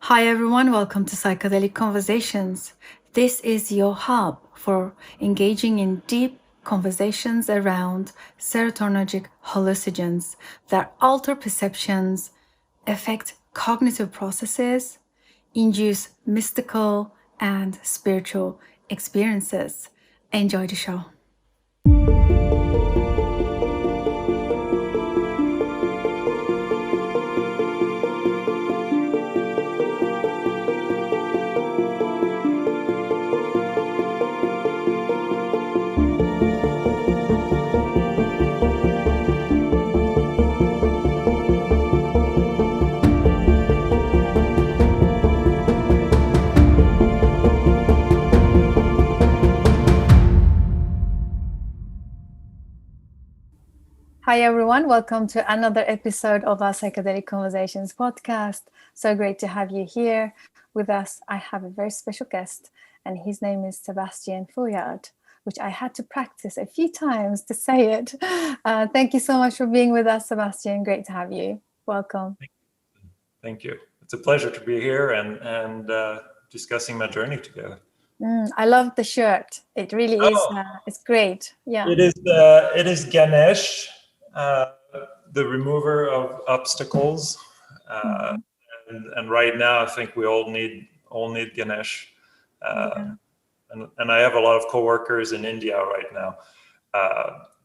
Hi everyone, welcome to Psychedelic Conversations. This is your hub for engaging in deep conversations around serotonergic hallucinogens that alter perceptions, affect cognitive processes, induce mystical and spiritual experiences. Enjoy the show. Hi, everyone. Welcome to another episode of our Psychedelic Conversations podcast. So great to have you here with us. I have a very special guest, and his name is Sébastien Fouillade, which I had to practice a few times to say it. Thank you so much for being with us, Sébastien. Great to have you. Welcome. Thank you. It's a pleasure to be here and discussing my journey together. I love the shirt. It really is. It's great. Yeah. It is Ganesh, the remover of obstacles, and right now I think we all need Ganesh, and I have a lot of coworkers in India right now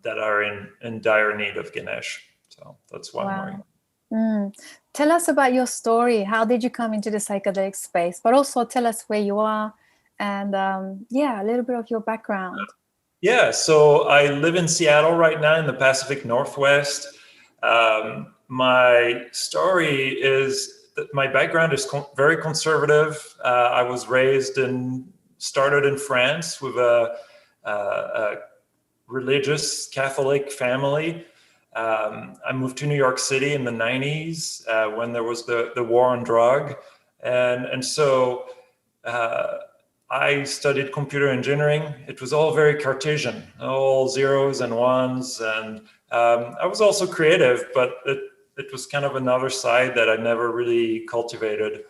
that are in dire need of Ganesh. So that's why I'm wearing. Tell us about your story. How did you come into the psychedelic space? But also tell us where you are and a little bit of your background. Yeah, so I live in Seattle right now in the Pacific Northwest. My story is that my background is very conservative. I was started in France with a religious Catholic family. I moved to New York City in the 90s when there was the war on drug. And so I studied computer engineering. It was all very Cartesian, all zeros and ones. And I was also creative, but it was kind of another side that I never really cultivated.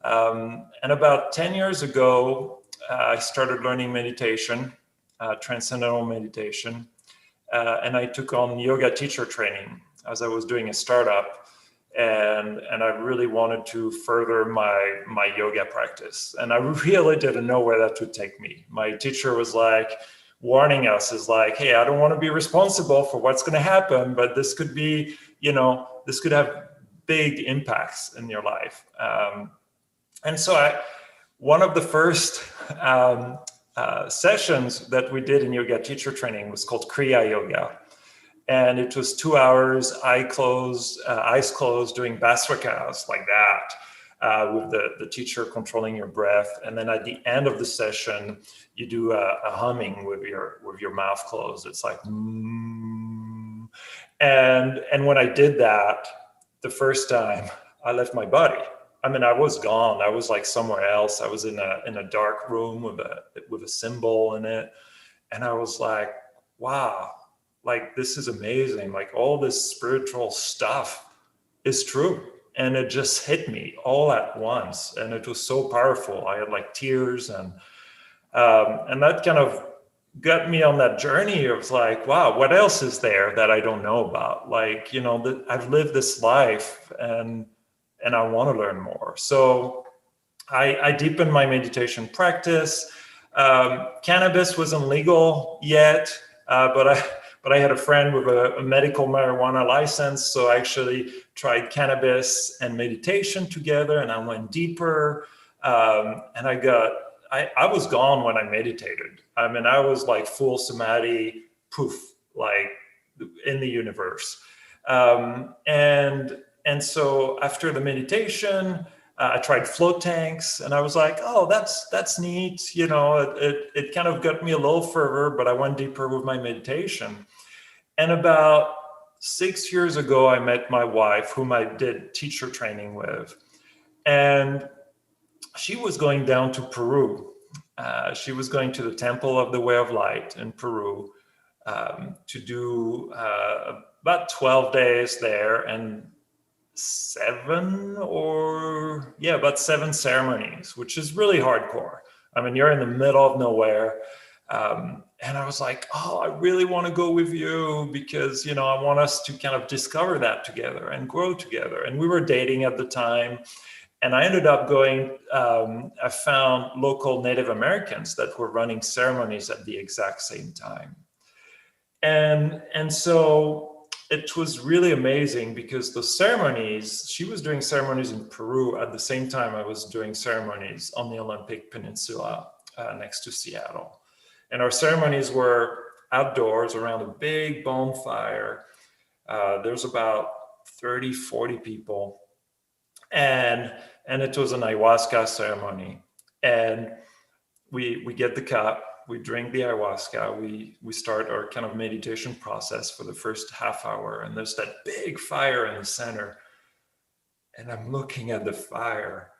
And about 10 years ago, I started learning meditation, transcendental meditation. And I took on yoga teacher training as I was doing a startup. And I really wanted to further my yoga practice. And I really didn't know where that would take me. My teacher was like warning us, is like, hey, I don't want to be responsible for what's going to happen, but this could be, this could have big impacts in your life. And so one of the first sessions that we did in yoga teacher training was called Kriya Yoga. And it was 2 hours, eyes closed, doing Basrakas like that, with the teacher controlling your breath. And then at the end of the session, you do a humming with your mouth closed. It's like, mm. And when I did that the first time, I left my body. I mean, I was gone. I was like somewhere else. I was in a dark room with a symbol in it. And I was like, wow. Like, this is amazing. Like, all this spiritual stuff is true. And it just hit me all at once. And it was so powerful. I had like tears and that kind of got me on that journey of like, wow, what else is there that I don't know about? Like, I've lived this life and I want to learn more. So I deepened my meditation practice. Cannabis wasn't legal yet, but I had a friend with a medical marijuana license. So I actually tried cannabis and meditation together, and I went deeper. And I was gone when I meditated. I mean, I was like full samadhi, poof, like in the universe. And so after the meditation, I tried float tanks, and I was like, oh, that's neat. It kind of got me a little further, but I went deeper with my meditation. And about 6 years ago, I met my wife, whom I did teacher training with. And she was going down to Peru. She was going to the Temple of the Way of Light in Peru to do about 12 days there. And about 7 ceremonies, which is really hardcore. I mean, you're in the middle of nowhere. And I was like, oh, I really want to go with you because, you know, I want us to kind of discover that together and grow together. And we were dating at the time. And I ended up going, I found local Native Americans that were running ceremonies at the exact same time. And so it was really amazing because the ceremonies, she was doing ceremonies in Peru at the same time I was doing ceremonies on the Olympic Peninsula next to Seattle. And our ceremonies were outdoors around a big bonfire. There's about 30, 40 people. And it was an ayahuasca ceremony. And we get the cup, we drink the ayahuasca, we start our kind of meditation process for the first half hour. And there's that big fire in the center. And I'm looking at the fire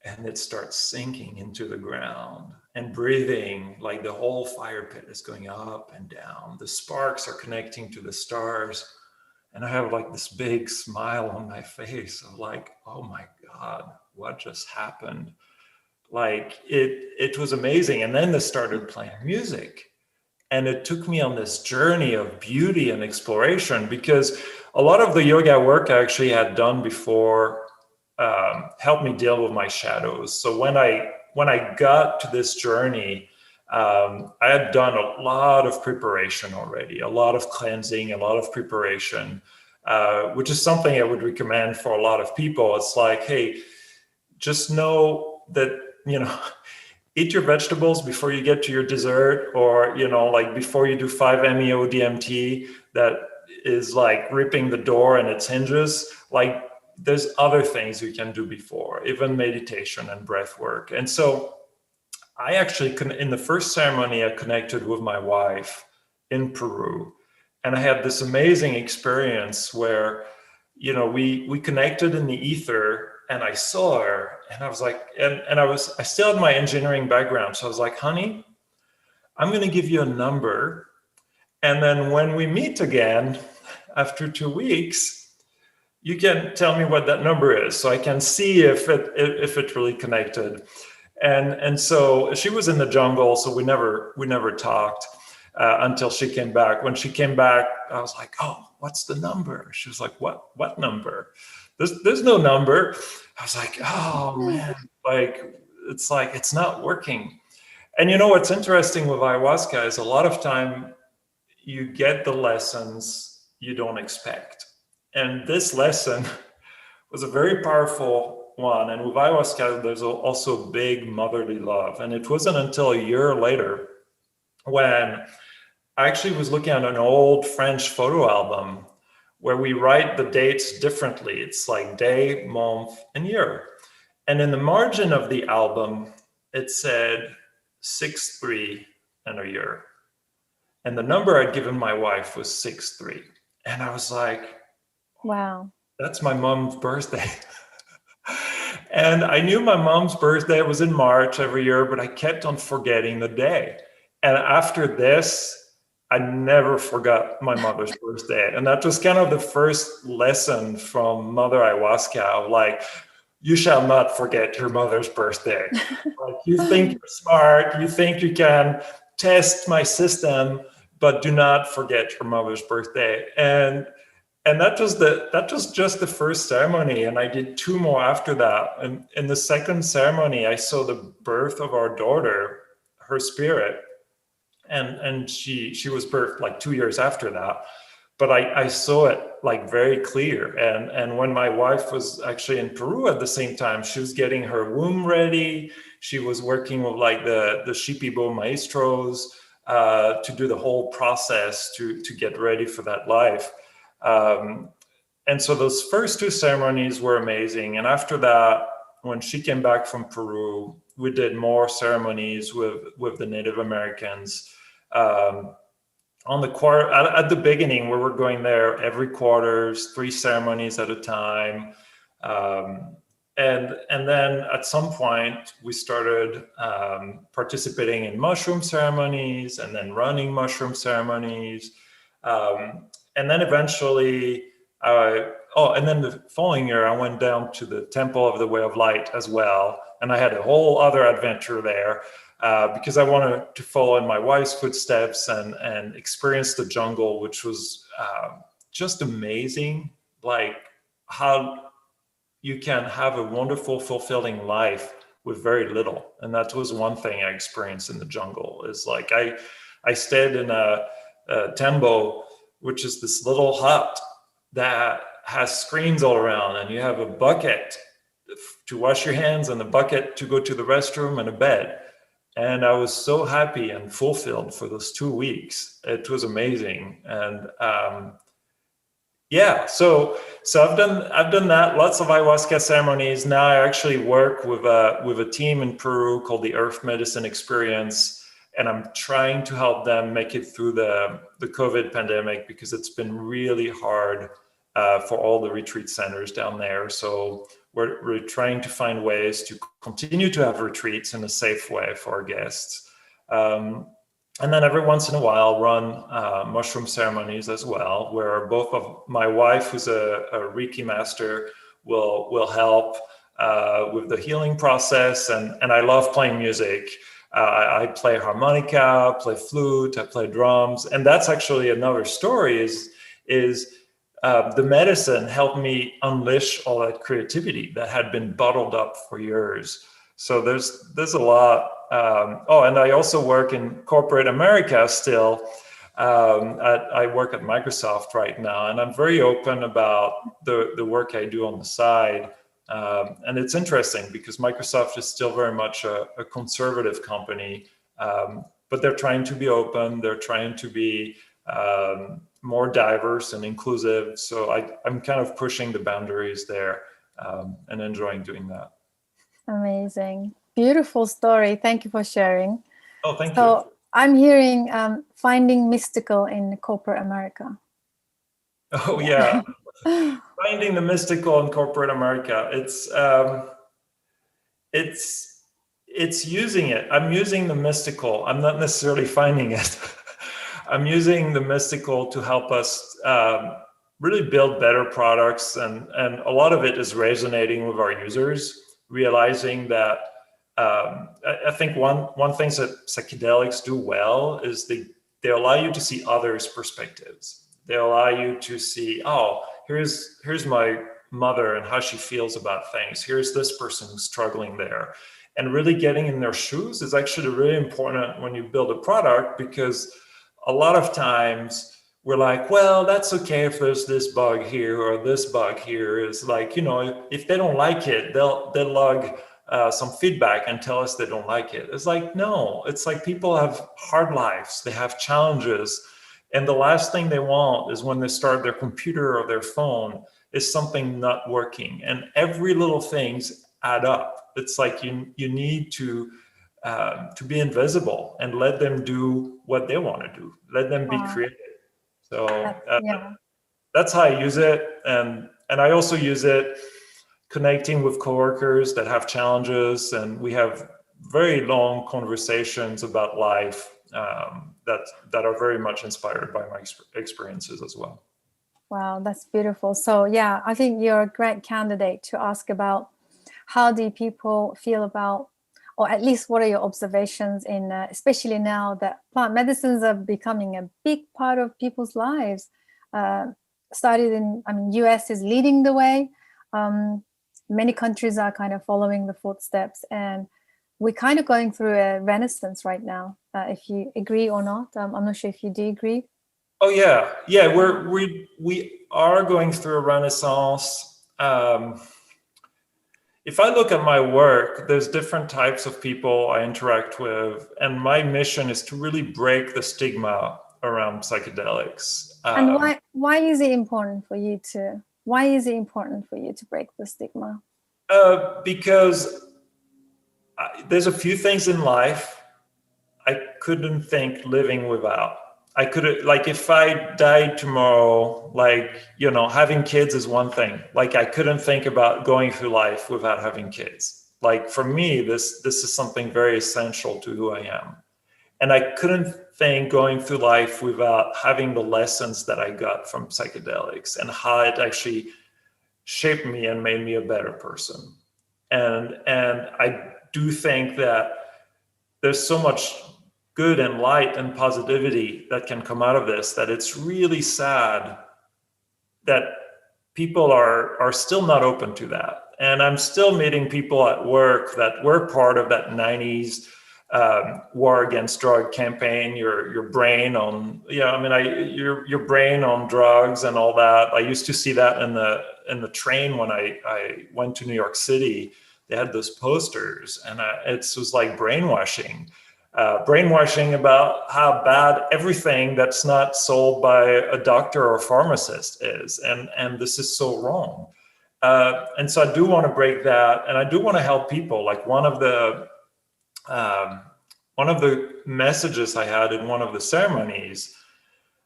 and it starts sinking into the ground and breathing, like the whole fire pit is going up and down. The sparks are connecting to the stars. And I have like this big smile on my face of like, oh my God, what just happened? Like it was amazing. And then they started playing music. And it took me on this journey of beauty and exploration because a lot of the yoga work I actually had done before helped me deal with my shadows. So when I got to this journey, I had done a lot of preparation already, a lot of cleansing, a lot of preparation, which is something I would recommend for a lot of people. It's like, hey, just know that, you know, eat your vegetables before you get to your dessert, or, you know, like before you do 5-MeO DMT that is like ripping the door and its hinges, like there's other things you can do before, even meditation and breath work. And so I actually, in the first ceremony, I connected with my wife in Peru. And I had this amazing experience where, you know, we connected in the ether and I saw her and I was like, and I still had my engineering background. So I was like, honey, I'm going to give you a number. And then when we meet again, after 2 weeks, you can tell me what that number is so I can see if it really connected. And so she was in the jungle, so we never talked until she came back. When she came back, I was like, oh, what's the number? She was like, what number? There's no number. I was like, oh man, it's not working. And you know what's interesting with ayahuasca is a lot of time you get the lessons you don't expect. And this lesson was a very powerful one. And with ayahuasca, there's also big motherly love. And it wasn't until a year later when I actually was looking at an old French photo album where we write the dates differently. It's like day, month, and year. And in the margin of the album, it said 6-3 and a year. And the number I'd given my wife was 6-3. And I was like, wow, that's my mom's birthday. And I knew my mom's birthday was in March every year, but I kept on forgetting the day. And after this, I never forgot my mother's birthday. And that was kind of the first lesson from Mother Ayahuasca of like, you shall not forget your mother's birthday. Like, you think you're smart, you think you can test my system, but do not forget your mother's birthday. And that was just the first ceremony. And I did 2 more after that. And in the second ceremony, I saw the birth of our daughter, her spirit. And she was birthed like 2 years after that. But I saw it like very clear. And when my wife was actually in Peru at the same time, she was getting her womb ready. She was working with like the Shipibo maestros to do the whole process to get ready for that life. And so those first 2 ceremonies were amazing. And after that, when she came back from Peru, we did more ceremonies with the Native Americans. On the quarter at the beginning, we were going there every quarter, 3 ceremonies at a time. And then at some point we started participating in mushroom ceremonies and then running mushroom ceremonies. And then eventually I oh, and then the following year, I went down to the Temple of the Way of Light as well. And I had a whole other adventure there because I wanted to follow in my wife's footsteps and experience the jungle, which was just amazing. Like how you can have a wonderful, fulfilling life with very little. And that was one thing I experienced in the jungle is like I stayed in a tembo, which is this little hut that has screens all around, and you have a bucket to wash your hands and a bucket to go to the restroom and a bed. And I was so happy and fulfilled for those 2 weeks. It was amazing. And yeah, so I've done that, lots of ayahuasca ceremonies. Now I actually work with a team in Peru called the Earth Medicine Experience, and I'm trying to help them make it through the COVID pandemic because it's been really hard for all the retreat centers down there. So we're trying to find ways to continue to have retreats in a safe way for our guests. And then every once in a while run mushroom ceremonies as well, where both of my wife, who's a Reiki master, will help with the healing process. And I love playing music. I play harmonica, play flute, I play drums. And that's actually another story is the medicine helped me unleash all that creativity that had been bottled up for years. So there's a lot. And I also work in corporate America still. I work at Microsoft right now, and I'm very open about the work I do on the side. And it's interesting because Microsoft is still very much a conservative company, but they're trying to be open. They're trying to be more diverse and inclusive. So I'm kind of pushing the boundaries there and enjoying doing that. Amazing. Beautiful story. Thank you for sharing. Oh, thank you. So I'm hearing finding mystical in corporate America. Oh, yeah. Finding the mystical in corporate America. It's using it. I'm using the mystical. I'm not necessarily finding it. I'm using the mystical to help us really build better products. And a lot of it is resonating with our users, realizing that I think one thing that psychedelics do well is they allow you to see others' perspectives. They allow you to see, oh, here's my mother and how she feels about things. Here's this person who's struggling there. And really getting in their shoes is actually really important when you build a product, because a lot of times we're like, well, that's okay if there's this bug here or this bug here. Is like, if they don't like it, they'll log some feedback and tell us they don't like it. It's like, no, it's like people have hard lives. They have challenges. And the last thing they want is when they start their computer or their phone is something not working. And every little things add up. It's like you need to be invisible and let them do what they want to do. Let them be creative. So that's how I use it. And I also use it connecting with coworkers that have challenges, and we have very long conversations about life that are very much inspired by my experiences as well. Wow, that's beautiful. So yeah, I think you're a great candidate to ask about how do people feel about, or at least what are your observations in, especially now that plant medicines are becoming a big part of people's lives. US is leading the way. Many countries are kind of following the footsteps, and we're kind of going through a renaissance right now. If you agree or not, I'm not sure if you do agree. Oh yeah, we are going through a renaissance. If I look at my work, there's different types of people I interact with, and my mission is to really break the stigma around psychedelics. And why is it important for you to? Why is it important for you to break the stigma? Because there's a few things in life I couldn't think living without. I could, like, if I died tomorrow, having kids is one thing. Like, I couldn't think about going through life without having kids. Like, for me, this is something very essential to who I am. And I couldn't think going through life without having the lessons that I got from psychedelics and how it actually shaped me and made me a better person. And I do think that there's so much good and light and positivity that can come out of this, that it's really sad that people are still not open to that. And I'm still meeting people at work that were part of that 90s war against drug campaign, your brain on, your brain on drugs and all that. I used to see that in the train when I went to New York City. They had those posters, and it was like brainwashing about how bad everything that's not sold by a doctor or pharmacist is, and this is so wrong. And so I do want to break that, and I do want to help people. Like one of the messages I had in one of the ceremonies,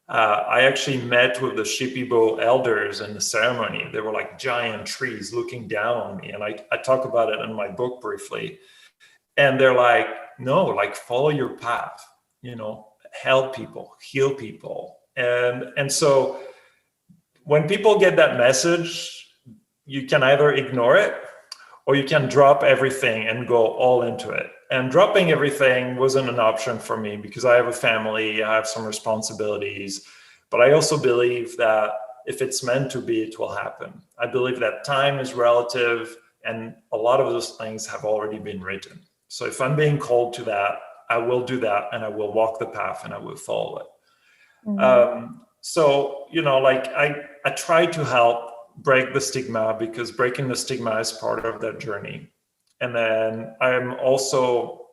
I actually met with the Shipibo elders in the ceremony. They were like giant trees looking down on me, and I talk about it in my book briefly. And they're like, no, like follow your path, help people, heal people. And so when people get that message, you can either ignore it or you can drop everything and go all into it. And dropping everything wasn't an option for me because I have a family, I have some responsibilities, but I also believe that if it's meant to be, it will happen. I believe that time is relative, and a lot of those things have already been written. So if I'm being called to that, I will do that, and I will walk the path and I will follow it. Mm-hmm. So, I try to help break the stigma, because breaking the stigma is part of that journey. And then I'm also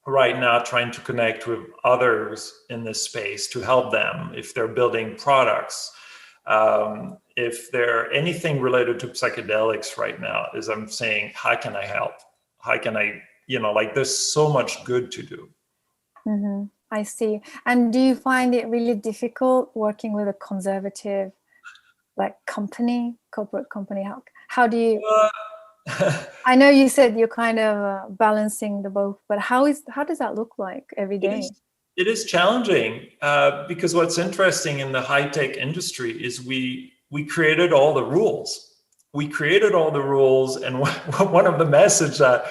right now trying to connect with others in this space to help them if they're building products. If they're anything related to psychedelics right now, is I'm saying, how can I help? How can I, there's so much good to do. Mm-hmm. I see. And do you find it really difficult working with a conservative, corporate company? How do you... I know you said you're kind of balancing the both, but how does that look like every day? It is challenging because what's interesting in the high-tech industry is we created all the rules. We created all the rules, and one of the messages that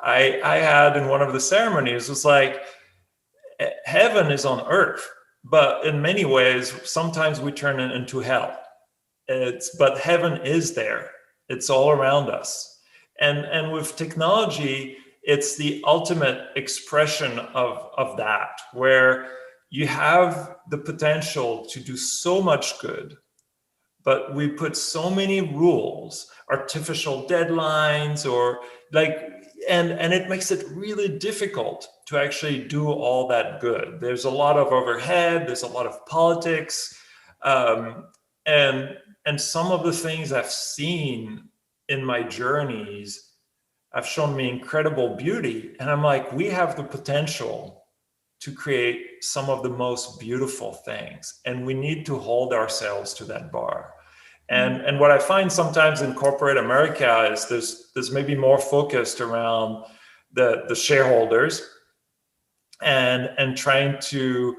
I had in one of the ceremonies was like, heaven is on earth, but in many ways, sometimes we turn it into hell. But heaven is there. It's all around us. And with technology, it's the ultimate expression of that, where you have the potential to do so much good, but we put so many rules, artificial deadlines, and it makes it really difficult to actually do all that good. There's a lot of overhead, there's a lot of politics, and some of the things I've seen in my journeys have shown me incredible beauty. And I'm like, we have the potential to create some of the most beautiful things, and we need to hold ourselves to that bar. And what I find sometimes in corporate America is there's maybe more focused around the shareholders and trying to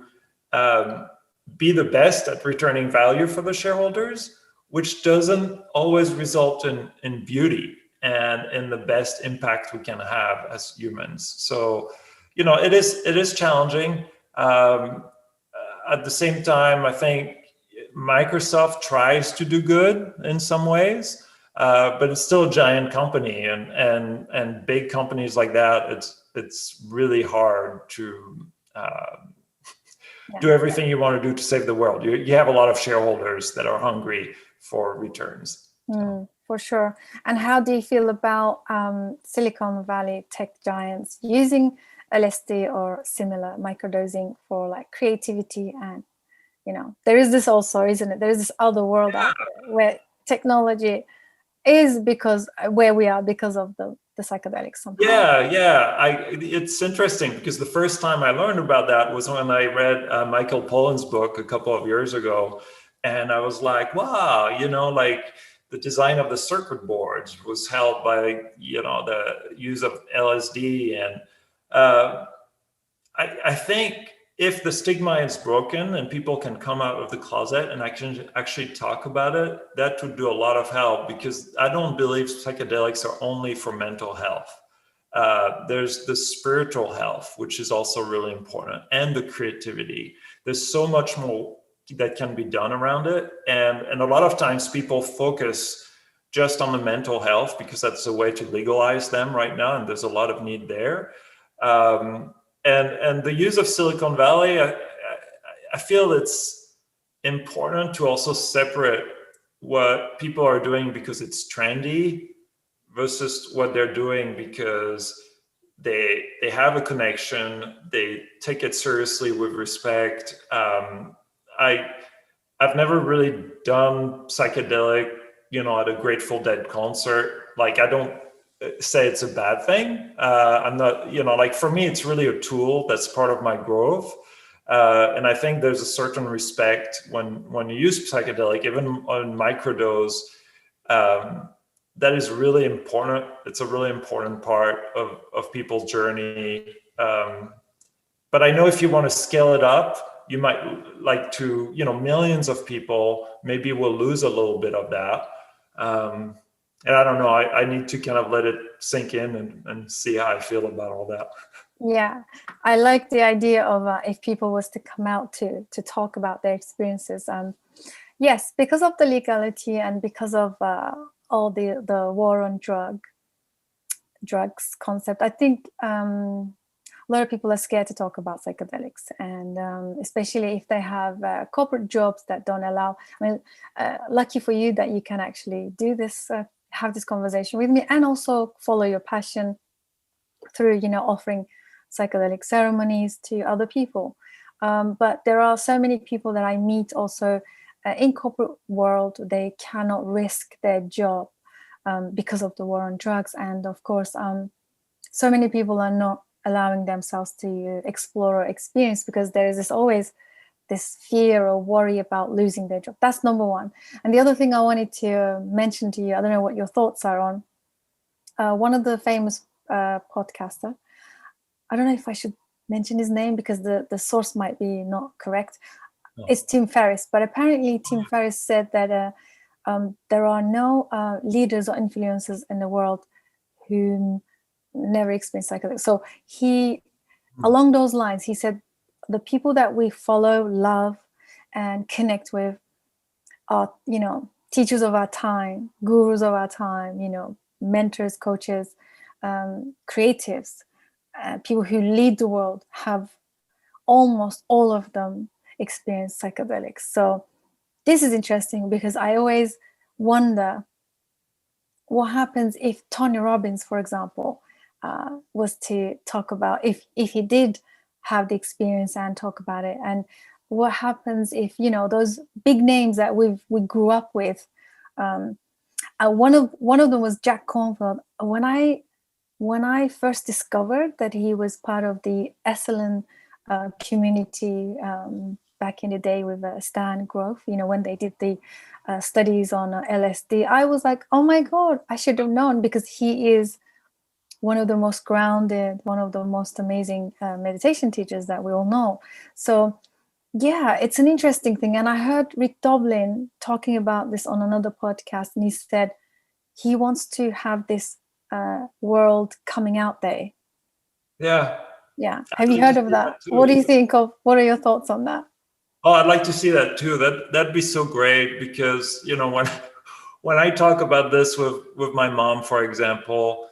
be the best at returning value for the shareholders, which doesn't always result in beauty and in the best impact we can have as humans. So, it is challenging. At the same time, I think Microsoft tries to do good in some ways, but it's still a giant company, and big companies like that, it's really hard to do everything you want to do to save the world. You have a lot of shareholders that are hungry for returns. For sure. And how do you feel about Silicon Valley tech giants using LSD or similar microdosing for creativity? And there is this also, isn't it? There is this other world out there where technology is where we are because of the psychedelics somehow. It's interesting because the first time I learned about that was when I read Michael Pollan's book a couple of years ago. And I was like, wow, the design of the circuit boards was helped by, the use of LSD. And I think if the stigma is broken and people can come out of the closet and actually talk about it, that would do a lot of help, because I don't believe psychedelics are only for mental health. There's the spiritual health, which is also really important, and the creativity. There's so much more that can be done around it. And a lot of times people focus just on the mental health because that's a way to legalize them right now. And there's a lot of need there. And the use of Silicon Valley, I feel it's important to also separate what people are doing because it's trendy versus what they're doing because they have a connection, they take it seriously with respect. I've never really done psychedelic, at a Grateful Dead concert. Like, I don't say it's a bad thing. I'm not, like, for me, it's really a tool that's part of my growth. And I think there's a certain respect when you use psychedelic, even on microdose, that is really important. It's a really important part of people's journey. But I know if you want to scale it up, you might like to, millions of people, maybe we'll lose a little bit of that. And I don't know, I need to kind of let it sink in and see how I feel about all that. Yeah, I like the idea of if people was to come out to talk about their experiences. Yes, because of the legality and because of all the war on drugs concept, I think a lot of people are scared to talk about psychedelics, and especially if they have corporate jobs that don't allow. I mean, lucky for you that you can actually do this, have this conversation with me, and also follow your passion through, offering psychedelic ceremonies to other people. But there are so many people that I meet also in corporate world. They cannot risk their job because of the war on drugs, and of course, so many people are not allowing themselves to explore or experience because there is always this fear or worry about losing their job. That's number one. And the other thing I wanted to mention to you, I don't know what your thoughts are on, one of the famous podcaster, I don't know if I should mention his name because the source might be not correct. Oh. It's Tim Ferriss, but apparently Tim Ferriss said that there are no leaders or influencers in the world who never experienced psychedelics. So along those lines, he said the people that we follow, love, and connect with are, teachers of our time, gurus of our time, mentors, coaches, creatives, people who lead the world, have almost all of them experienced psychedelics. So this is interesting because I always wonder what happens if Tony Robbins, for example, was to talk about, if he did have the experience and talk about it, and what happens if, those big names that we grew up with, one of them was Jack Cornfield. When I first discovered that he was part of the Esalen community back in the day with Stan Grove, when they did the studies on LSD, I was like, oh my God, I should have known, because he is one of the most grounded, one of the most amazing meditation teachers that we all know. So yeah, it's an interesting thing. And I heard Rick Doblin talking about this on another podcast, and he said he wants to have this world coming out day. Yeah. Have you heard of that? What do you think of, what are your thoughts on that? Oh, I'd like to see that too. That'd be so great, because when I talk about this with my mom, for example,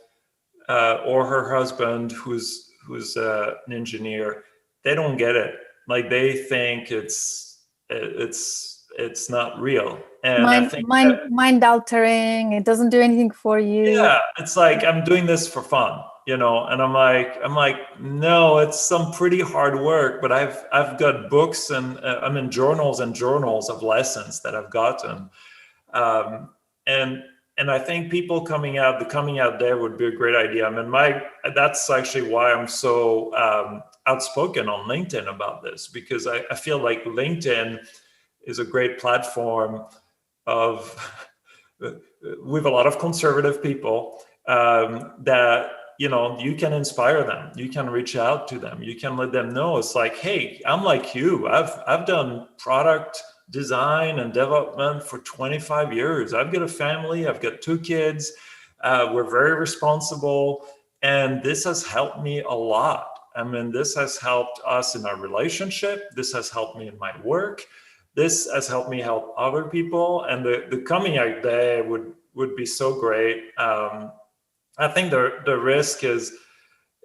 or her husband, who's an engineer, they don't get it. Like, they think it's not real. And I think mind altering. It doesn't do anything for you. Yeah, it's like, I'm doing this for fun, and I'm like, no, it's some pretty hard work. But I've got books, and I'm in journals and journals of lessons that I've gotten, and I think people coming out there would be a great idea. I mean, that's actually why I'm so outspoken on LinkedIn about this, because I feel like LinkedIn is a great platform with a lot of conservative people that, you can inspire them. You can reach out to them. You can let them know it's like, hey, I'm like you. I've done product design and development for 25 years. I've got a family. I've got 2 kids. We're very responsible. And this has helped me a lot. I mean, this has helped us in our relationship. This has helped me in my work. This has helped me help other people. And the coming out day would be so great. I think the risk is,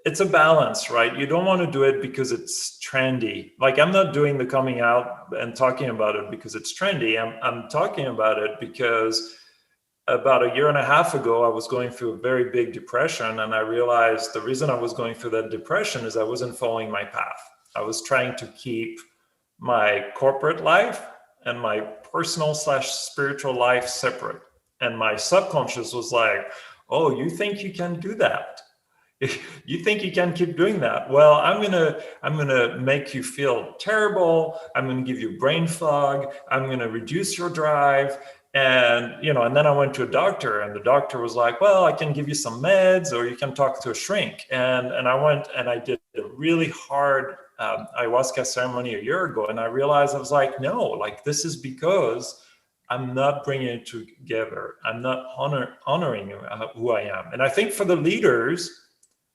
it's a balance, right? You don't want to do it because it's trendy. Like, I'm not doing the coming out and talking about it because it's trendy. I'm talking about it because about a year and a half ago, I was going through a very big depression. And I realized the reason I was going through that depression is I wasn't following my path. I was trying to keep my corporate life and my personal/spiritual life separate. And my subconscious was like, oh, you think you can do that? You think you can keep doing that? Well, I'm gonna make you feel terrible. I'm gonna give you brain fog. I'm gonna reduce your drive. And and then I went to a doctor, and the doctor was like, well, I can give you some meds, or you can talk to a shrink. And I went and I did a really hard ayahuasca ceremony a year ago, and I realized, I was like, no, like, this is because I'm not bringing it together. I'm not honoring who I am. And I think for the leaders,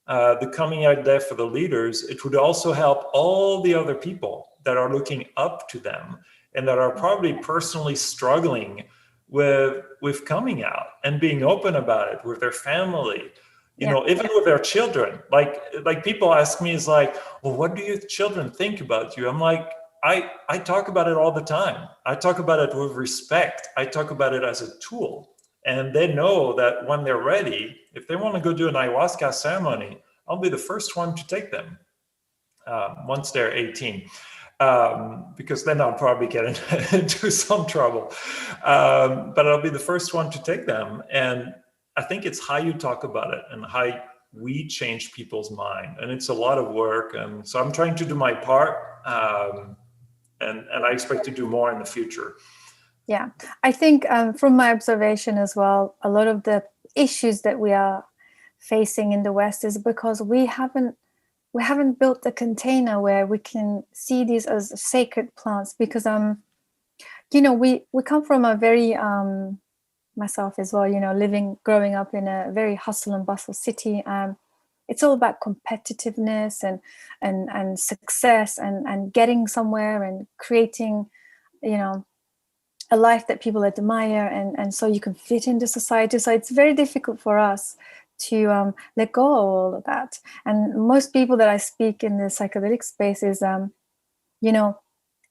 the coming out day for the leaders, it would also help all the other people that are looking up to them and that are probably personally struggling with coming out and being open about it with their family, even with their children. Like people ask me, is like, well, what do your children think about you? I'm like, I talk about it all the time. I talk about it with respect. I talk about it as a tool. And they know that when they're ready, if they want to go do an ayahuasca ceremony, I'll be the first one to take them once they're 18, because then I'll probably get into some trouble. But I'll be the first one to take them. And I think it's how you talk about it and how we change people's mind. And it's a lot of work. And so I'm trying to do my part. And I expect to do more in the future. Yeah, I think from my observation as well, a lot of the issues that we are facing in the West is because we haven't built a container where we can see these as sacred plants. Because we come from a very myself as well, growing up in a very hustle and bustle city. It's all about competitiveness and success and getting somewhere and creating, a life that people admire, and so you can fit into society. So it's very difficult for us to let go of all of that. And most people that I speak in the psychedelic space is,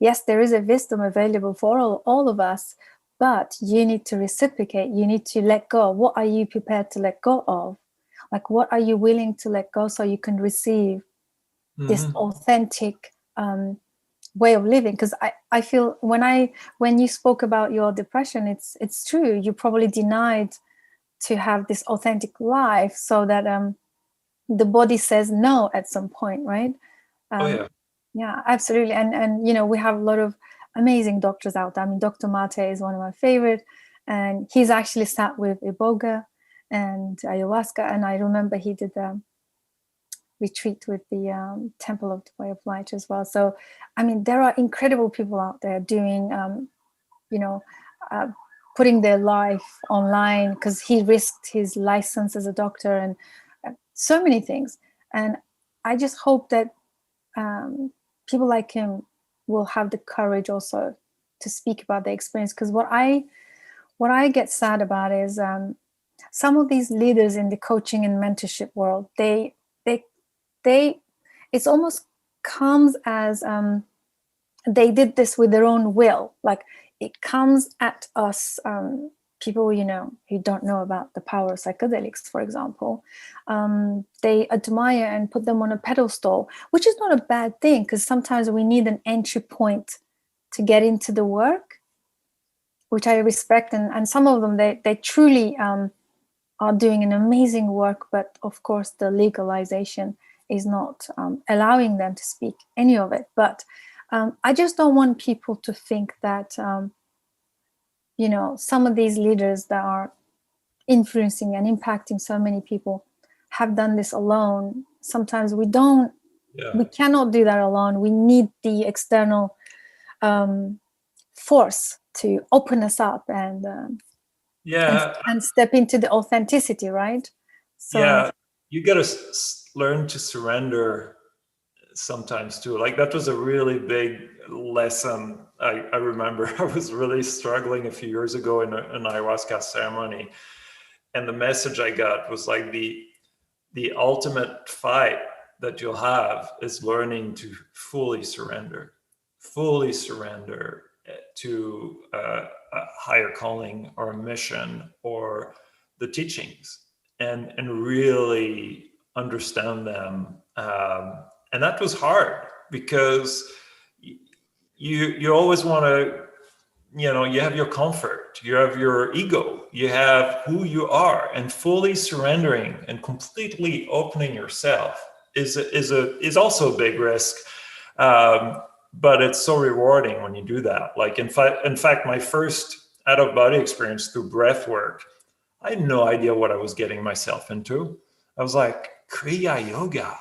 yes, there is a wisdom available for all of us, but you need to reciprocate. You need to let go. What are you prepared to let go of? Like, what are you willing to let go so you can receive this authentic way of living? Because I feel when you spoke about your depression, it's true. You probably denied to have this authentic life, so that the body says no at some point, right? Yeah, absolutely. And we have a lot of amazing doctors out there. I mean, Dr. Mate is one of my favorite, and he's actually sat with Iboga and ayahuasca. And I remember he did retreat with the Temple of the Way of Light as well. So, I mean, there are incredible people out there doing, putting their life online, because he risked his license as a doctor and so many things. And I just hope that people like him will have the courage also to speak about their experience. Because what I get sad about is some of these leaders in the coaching and mentorship world, they it's almost comes as they did this with their own will. Like, it comes at us, people who don't know about the power of psychedelics, for example. They admire and put them on a pedestal, which is not a bad thing, because sometimes we need an entry point to get into the work, which I respect. And some of them, they truly are doing an amazing work, but of course the legalization is not allowing them to speak any of it. But I just don't want people to think that, some of these leaders that are influencing and impacting so many people, have done this alone. Sometimes we cannot do that alone. We need the external force to open us up and step into the authenticity, right? So you got to learn to surrender sometimes too. Like that was a really big lesson. I remember I was really struggling a few years ago in an ayahuasca ceremony, and the message I got was like the ultimate fight that you'll have is learning to fully surrender to a higher calling or a mission or the teachings, and really understand them. And that was hard because you always want to, you have your comfort, you have your ego, you have who you are, and fully surrendering and completely opening yourself is also a big risk. But it's so rewarding when you do that. Like in fact, my first out of body experience through breath work, I had no idea what I was getting myself into. I was like, Kriya Yoga.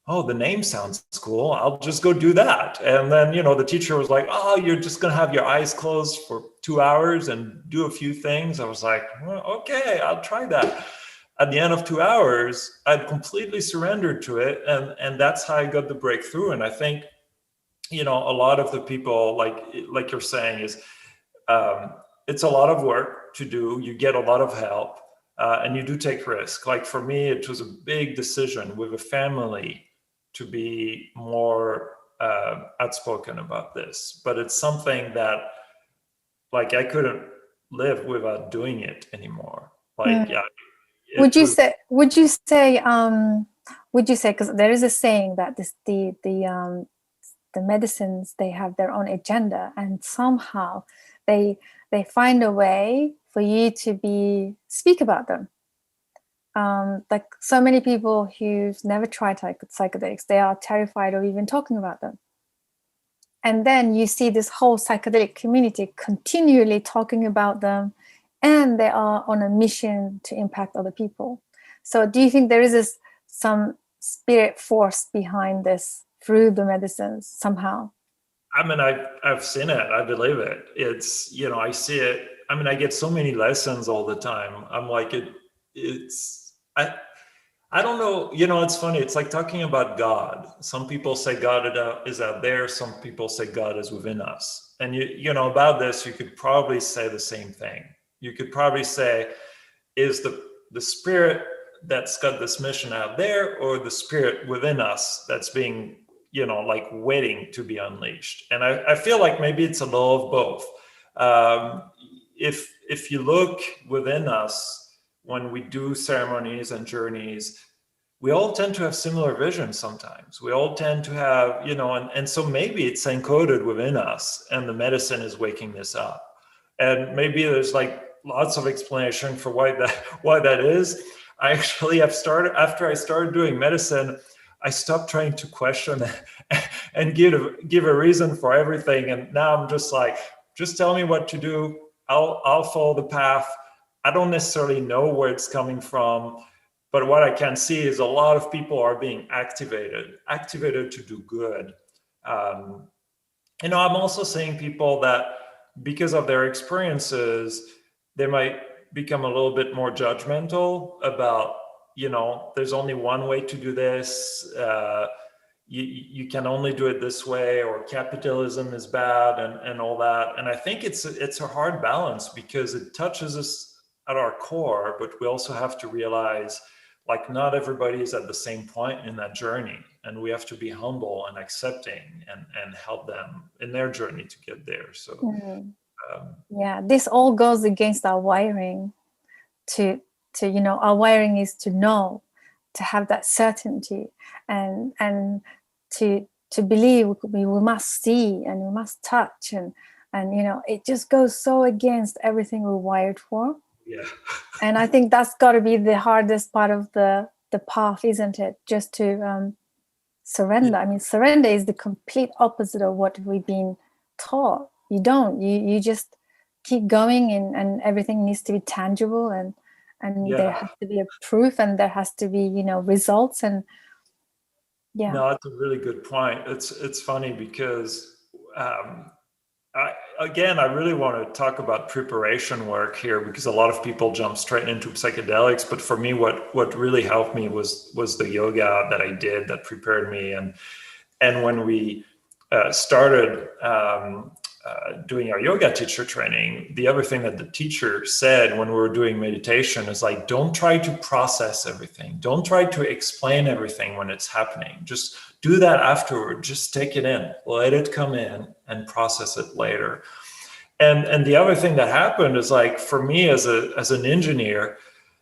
Oh, the name sounds cool. I'll just go do that. And then, the teacher was like, oh, you're just going to have your eyes closed for 2 hours and do a few things. I was like, well, okay, I'll try that. At the end of 2 hours, I'd completely surrendered to it. And that's how I got the breakthrough. And I think, a lot of the people, like you're saying, is it's a lot of work to do. You get a lot of help, and you do take risk. Like for me, it was a big decision with a family to be more outspoken about this. But it's something that, like, I couldn't live without doing it anymore. Like, would you say, because there is a saying that the medicines, they have their own agenda, and somehow they find a way for you to speak about them. Like so many people who've never tried psychedelics, they are terrified of even talking about them. And then you see this whole psychedelic community continually talking about them, and they are on a mission to impact other people. So do you think there is some spirit force behind this through the medicines somehow? I mean, I've seen it. I believe it. It's, I see it. I mean, I get so many lessons all the time. I'm like, I don't know. It's funny. It's like talking about God. Some people say God is out there. Some people say God is within us. And about this, you could probably say the same thing. You could probably say, is the spirit that's got this mission out there, or the spirit within us that's being, like waiting to be unleashed? And I feel like maybe it's a little of both. If you look within us, when we do ceremonies and journeys, we all tend to have similar visions sometimes. We all tend to have, and so maybe it's encoded within us and the medicine is waking this up. And maybe there's like lots of explanation for why that is. I actually have started, after I started doing medicine, I stopped trying to question and give a reason for everything. And now I'm just like, just tell me what to do. I'll follow the path. I don't necessarily know where it's coming from, but what I can see is a lot of people are being activated to do good. I'm also seeing people that, because of their experiences, they might become a little bit more judgmental about, there's only one way to do this. You can only do it this way, or capitalism is bad, and all that. And I think it's a hard balance, because it touches us at our core, but we also have to realize, like, not everybody is at the same point in that journey, and we have to be humble and accepting and help them in their journey to get there. So this all goes against our wiring. Our wiring is to know, to have that certainty, and to believe we must see and we must touch, and it just goes so against everything we're wired for. Yeah. And I think that's got to be the hardest part of the path, isn't it? Just to surrender. I mean, surrender is the complete opposite of what we've been taught. You just keep going, and everything needs to be tangible, and and there Yeah. has to be a proof, and there has to be, results, and yeah. No, that's a really good point. It's funny because I really want to talk about preparation work here, because a lot of people jump straight into psychedelics. But for me, what really helped me was the yoga that I did that prepared me. And when we started doing our yoga teacher training, the other thing that the teacher said when we were doing meditation is like, don't try to process everything. Don't try to explain everything when it's happening. Just do that afterward. Just take it in, let it come in, and process it later. And the other thing that happened is, like, for me as an engineer,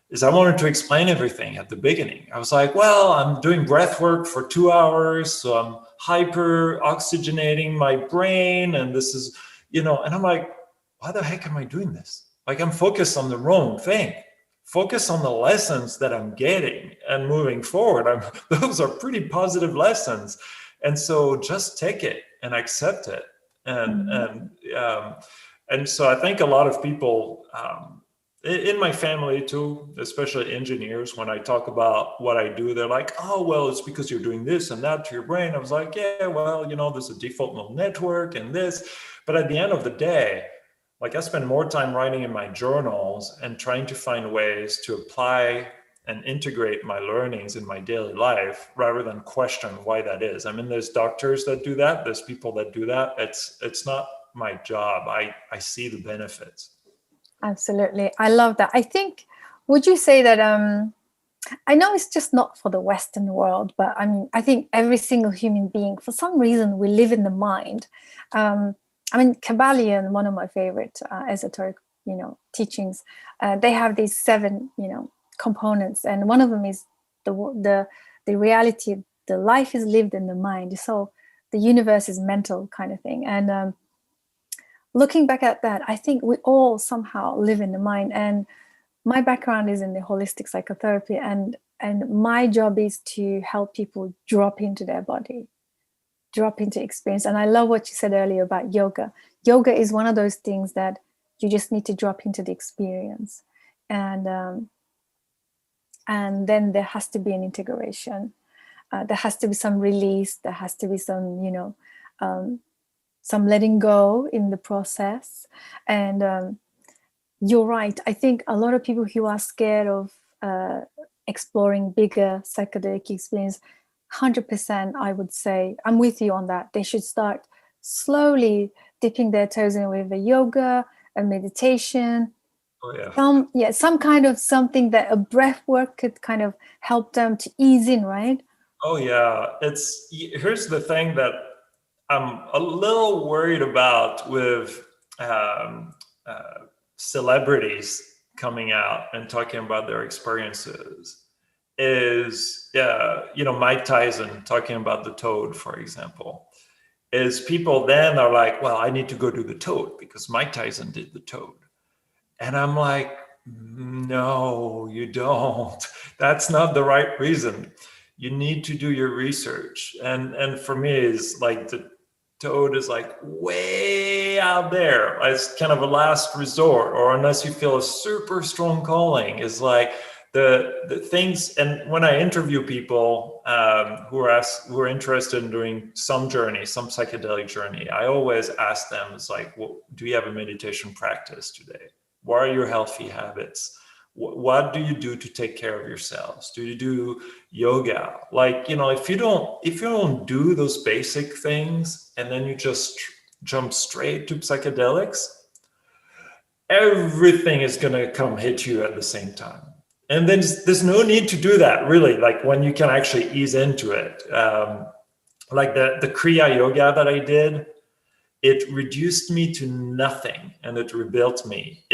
is I wanted to explain everything at the beginning. I was like, well, I'm doing breath work for 2 hours, so I'm hyper oxygenating my brain, and this is, and I'm like, why the heck am I doing this? Like, I'm focused on the wrong thing. Focus on the lessons that I'm getting and moving forward. Those are pretty positive lessons. And so just take it and accept it. And so I think a lot of people, in my family too, especially engineers, when I talk about what I do, they're like, oh, well, it's because you're doing this and that to your brain. I was like, yeah, well, there's a default mode network and this. But at the end of the day, like, I spend more time writing in my journals and trying to find ways to apply and integrate my learnings in my daily life, rather than question why that is. I mean, there's doctors that do that. There's people that do that. It's not my job. I see the benefits. Absolutely. I love that. I think, would you say that, I know it's just not for the Western world, but I think every single human being, for some reason, we live in the mind. Kabbalion, one of my favorite esoteric, teachings, they have these 7, components. And one of them is the reality, the life is lived in the mind. So the universe is mental kind of thing. And looking back at that, I think we all somehow live in the mind. And my background is in the holistic psychotherapy, and my job is to help people drop into their body, drop into experience. And I love what you said earlier about yoga. Yoga is one of those things that you just need to drop into the experience. And then there has to be an integration. There has to be some release. There has to be some, some letting go in the process. And you're right. I think a lot of people who are scared of exploring bigger psychedelic experience, 100%, I would say, I'm with you on that. They should start slowly dipping their toes in with a yoga, a meditation. Oh, yeah. Some kind of something that a breath work could kind of help them to ease in, right? Oh, yeah. Here's the thing that I'm a little worried about with celebrities coming out and talking about their experiences is, Mike Tyson talking about the toad, for example, is people then are like, well, I need to go do the toad because Mike Tyson did the toad. And I'm like, no, you don't. That's not the right reason. You need to do your research. And for me, it's like the toad is like way out there. It's kind of a last resort, or unless you feel a super strong calling, is like the things. And when I interview people who are interested in doing some journey, some psychedelic journey, I always ask them, it's like, well, do you have a meditation practice today? What are your healthy habits? What do you do to take care of yourselves? Do you do yoga? Like, if you don't do those basic things and then you just jump straight to psychedelics, everything is going to come hit you at the same time. And then there's no need to do that, really, like when you can actually ease into it. Like the Kriya yoga that I did, it reduced me to nothing and it rebuilt me.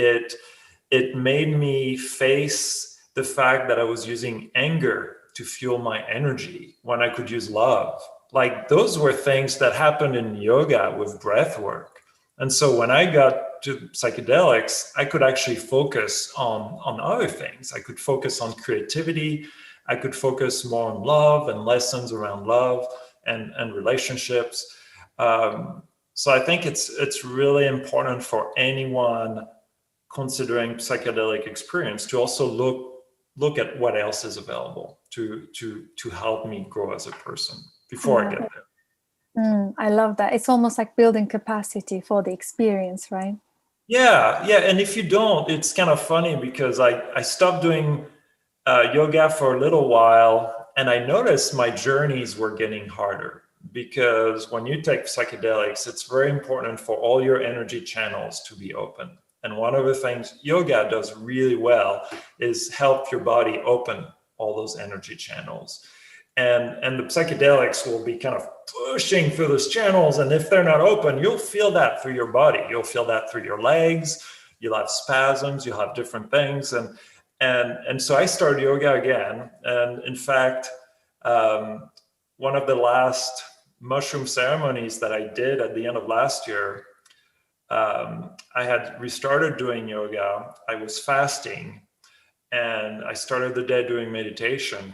It made me face the fact that I was using anger to fuel my energy when I could use love. Like, those were things that happened in yoga with breath work. And so when I got to psychedelics, I could actually focus on other things. I could focus on creativity. I could focus more on love and lessons around love and relationships. So I think it's really important for anyone considering psychedelic experience to also look at what else is available to help me grow as a person before I get there. I love that. It's almost like building capacity for the experience, right? Yeah. And if you don't, it's kind of funny because I stopped doing yoga for a little while, and I noticed my journeys were getting harder, because when you take psychedelics, it's very important for all your energy channels to be open. And one of the things yoga does really well is help your body open all those energy channels. And the psychedelics will be kind of pushing through those channels. And if they're not open, you'll feel that through your body. You'll feel that through your legs. You'll have spasms. You'll have different things. And so I started yoga again. And in fact, one of the last mushroom ceremonies that I did at the end of last year, I had restarted doing yoga. I was fasting, and I started the day doing meditation.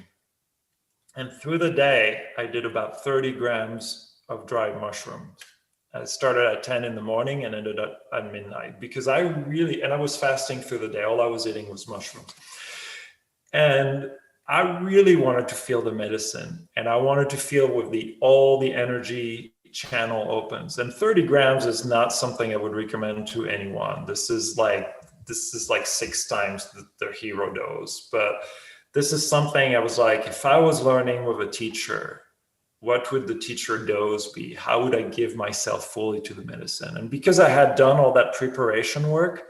And through the day, I did about 30 grams of dried mushrooms. I started at 10 in the morning and ended up at midnight, because I was fasting through the day. All I was eating was mushrooms. And I really wanted to feel the medicine, and I wanted to feel with all the energy channel opens. And 30 grams is not something I would recommend to anyone. This is like 6 times the hero dose. But this is something I was like, if I was learning with a teacher, what would the teacher dose be? How would I give myself fully to the medicine? And because I had done all that preparation work,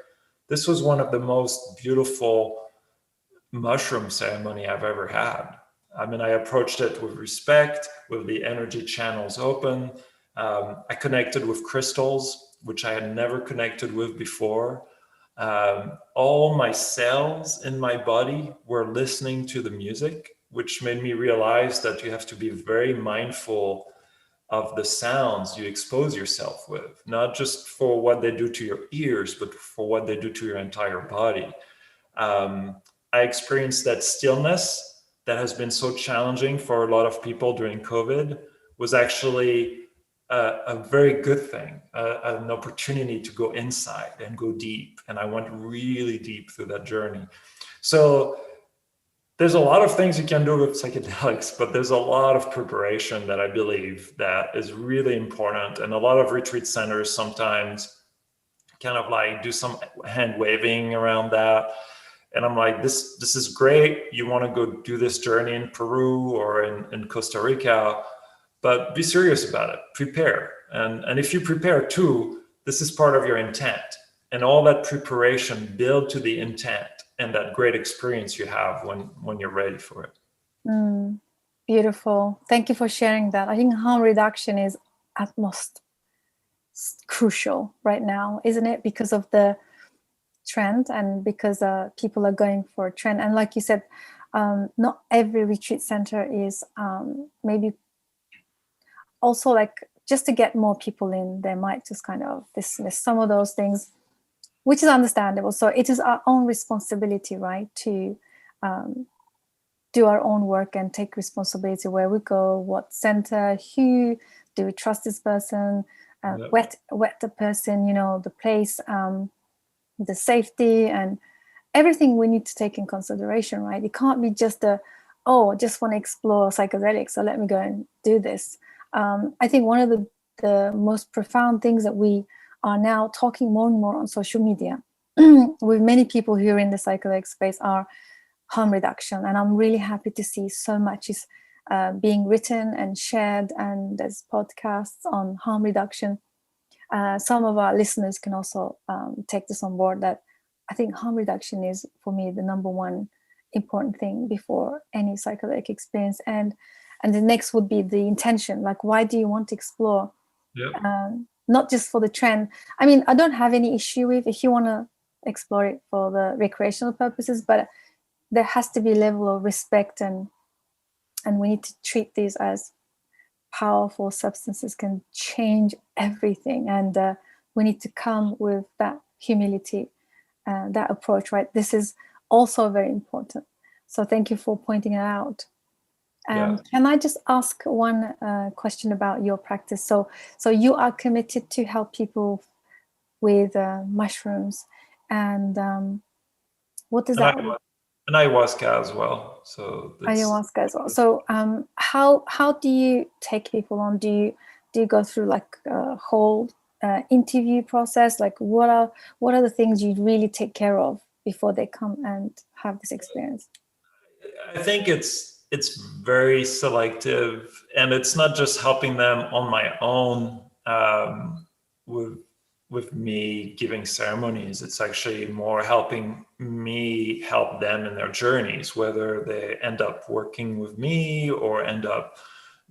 this was one of the most beautiful mushroom ceremony I've ever had. I mean, I approached it with respect, with the energy channels open. I connected with crystals, which I had never connected with before. All my cells in my body were listening to the music, which made me realize that you have to be very mindful of the sounds you expose yourself with, not just for what they do to your ears, but for what they do to your entire body. I experienced that stillness that has been so challenging for a lot of people during COVID was actually a very good thing, an opportunity to go inside and go deep. And I went really deep through that journey. So there's a lot of things you can do with psychedelics, but there's a lot of preparation that I believe that is really important. And a lot of retreat centers sometimes kind of like do some hand waving around that. And I'm like, this is great. You want to go do this journey in Peru or in Costa Rica, but be serious about it. Prepare. And if you prepare too, this is part of your intent. And all that preparation build to the intent and that great experience you have when you're ready for it. Beautiful. Thank you for sharing that. I think harm reduction is at most crucial right now, isn't it? Because of the trend and because people are going for a trend. And like you said, not every retreat center is maybe also like just to get more people in, they might just kind of dismiss some of those things, which is understandable. So it is our own responsibility, right, to do our own work and take responsibility where we go, what center, who, do we trust this person, wet the person, the place, the safety and everything we need to take in consideration, right? It can't be just just want to explore psychedelics, so let me go and do this. I think one of the most profound things that we are now talking more and more on social media with many people who are in the psychedelic space are harm reduction. And I'm really happy to see so much is being written and shared, and there's podcasts on harm reduction. Some of our listeners can also take this on board, that I think harm reduction is, for me, the number one important thing before any psychedelic experience. And the next would be the intention. Like, why do you want to explore? Not just for the trend. I mean, I don't have any issue with if you want to explore it for the recreational purposes, but there has to be a level of respect, and we need to treat these as powerful substances, can change everything. And we need to come with that humility, that approach, right? This is also very important. So thank you for pointing it out. Can I just ask one question about your practice? So you are committed to help people with mushrooms. And what does And that and ayahuasca as well. So that's ayahuasca as well? So how do you take people on? Do you go through like a whole interview process? Like what are the things you really take care of before they come and have this experience? I think it's very selective, and it's not just helping them on my own with me giving ceremonies. It's actually more helping me help them in their journeys, whether they end up working with me or end up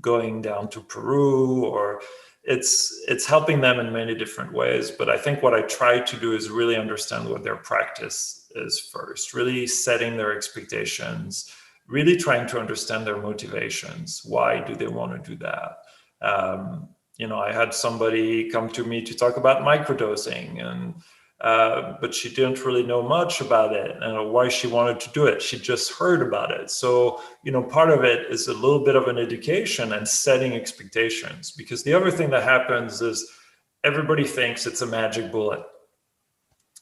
going down to Peru, or it's helping them in many different ways. But I think what I try to do is really understand what their practice is first, really setting their expectations, really trying to understand their motivations. Why do they want to do that? I had somebody come to me to talk about microdosing, and but she didn't really know much about it and why she wanted to do it. She just heard about it. So, part of it is a little bit of an education and setting expectations, because the other thing that happens is everybody thinks it's a magic bullet.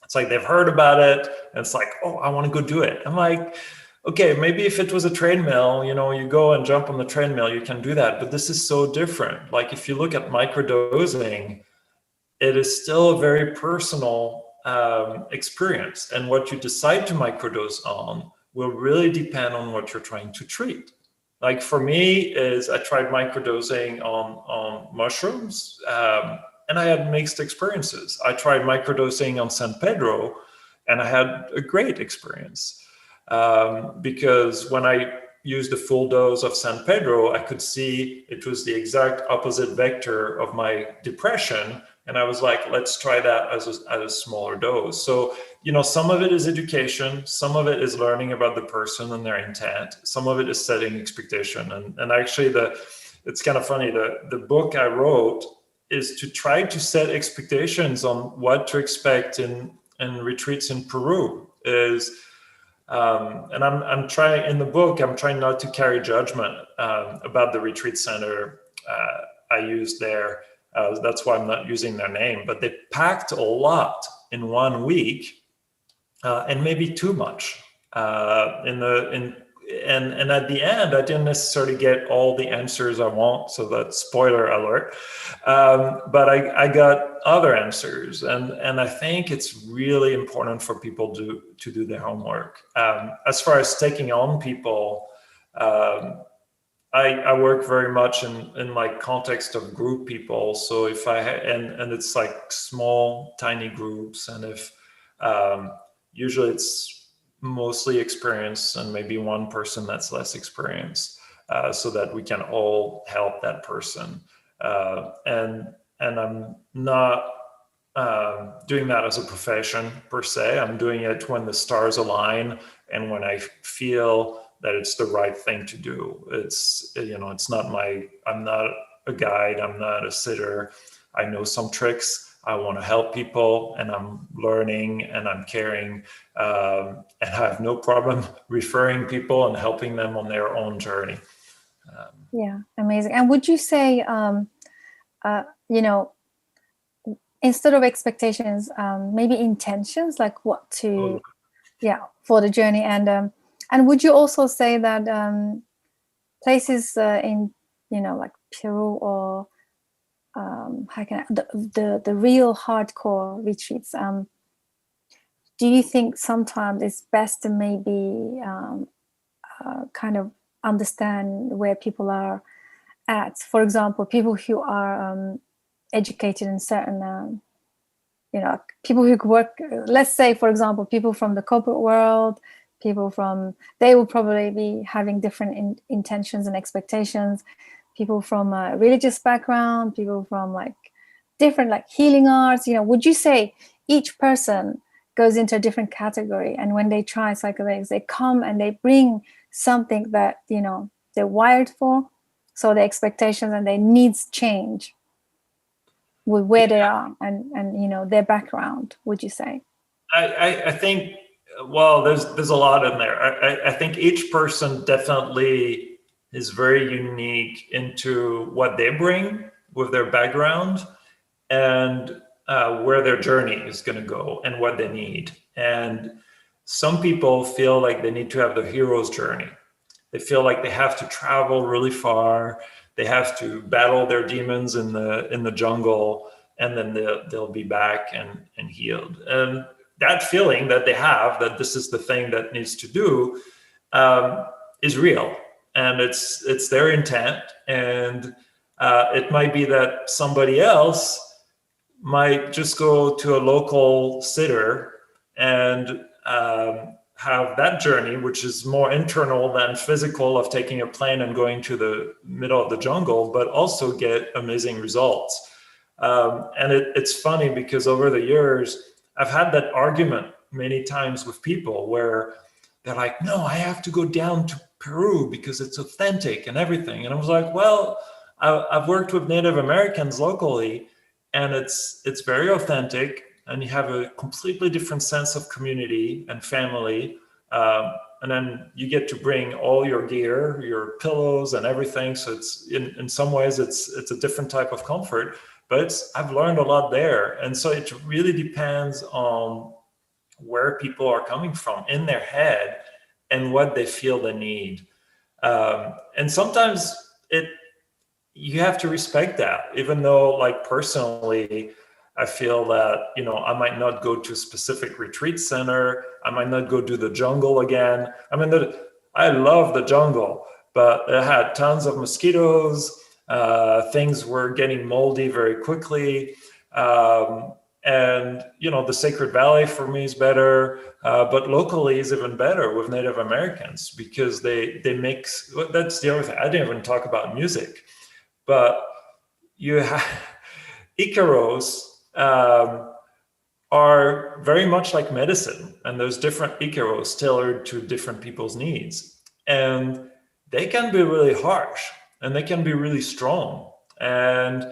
It's like they've heard about it and it's like, oh, I want to go do it. I'm like, okay, maybe if it was a treadmill, you go and jump on the treadmill, you can do that. But this is so different. Like if you look at microdosing, it is still a very personal experience. And what you decide to microdose on will really depend on what you're trying to treat. Like for me, is I tried microdosing on mushrooms, and I had mixed experiences. I tried microdosing on San Pedro, and I had a great experience. Because when I used the full dose of San Pedro, I could see it was the exact opposite vector of my depression. And I was like, let's try that as a smaller dose. So, some of it is education. Some of it is learning about the person and their intent. Some of it is setting expectation. And actually, it's kind of funny. The book I wrote is to try to set expectations on what to expect in retreats in Peru. And I'm trying in the book, I'm trying not to carry judgment about the retreat center I used there. That's why I'm not using their name, but they packed a lot in 1 week, and maybe too much. And at the end, I didn't necessarily get all the answers I want. So that's spoiler alert. But I got other answers, and I think it's really important for people to do their homework. As far as taking on people, I work very much in like context of group people. So if and it's like small, tiny groups, and if usually it's mostly experienced and maybe one person that's less experienced, so that we can all help that person. And I'm not doing that as a profession per se. I'm doing it when the stars align and when I feel that it's the right thing to do. It's not I'm not a guide, I'm not a sitter. I know some tricks. I want to help people, and I'm learning and I'm caring, and I have no problem referring people and helping them on their own journey. Yeah, amazing. And would you say, instead of expectations, maybe intentions, like what to, for the journey, and would you also say that places in like Peru or the real hardcore retreats, do you think sometimes it's best to maybe kind of understand where people are at? For example, people who are educated in certain people who work, let's say, for example, people from the corporate world, they will probably be having different intentions and expectations. People from a religious background, people from like different like healing arts, would you say each person goes into a different category, and when they try psychedelics, they come and they bring something that they're wired for, so their expectations and their needs change with where they are and their background, would you say? I think, well, there's a lot in there. I think each person definitely is very unique into what they bring with their background, and where their journey is going to go and what they need. And some people feel like they need to have the hero's journey. They feel like they have to travel really far. They have to battle their demons in the jungle, and then they'll be back and healed. And that feeling that they have, that this is the thing that needs to do, is real, and it's their intent. And it might be that somebody else might just go to a local sitter and have that journey, which is more internal than physical, of taking a plane and going to the middle of the jungle, but also get amazing results. And it's funny because over the years, I've had that argument many times with people where they're like, no, I have to go down to Peru because it's authentic and everything. And I was like, well, I've worked with Native Americans locally, and it's very authentic, and you have a completely different sense of community and family. And then you get to bring all your gear, your pillows and everything. So it's in some ways it's a different type of comfort, but I've learned a lot there. And so it really depends on where people are coming from in their head and what they feel they need. And sometimes you have to respect that, even though, like, personally, I feel that, I might not go to a specific retreat center. I might not go do the jungle again. I mean, I love the jungle, but it had tons of mosquitoes. Things were getting moldy very quickly. And, the Sacred Valley for me is better, but locally is even better with Native Americans, because they mix. That's the other thing. I didn't even talk about music, but you have Icaros are very much like medicine, and there's different Icaros tailored to different people's needs, and they can be really harsh and they can be really strong. And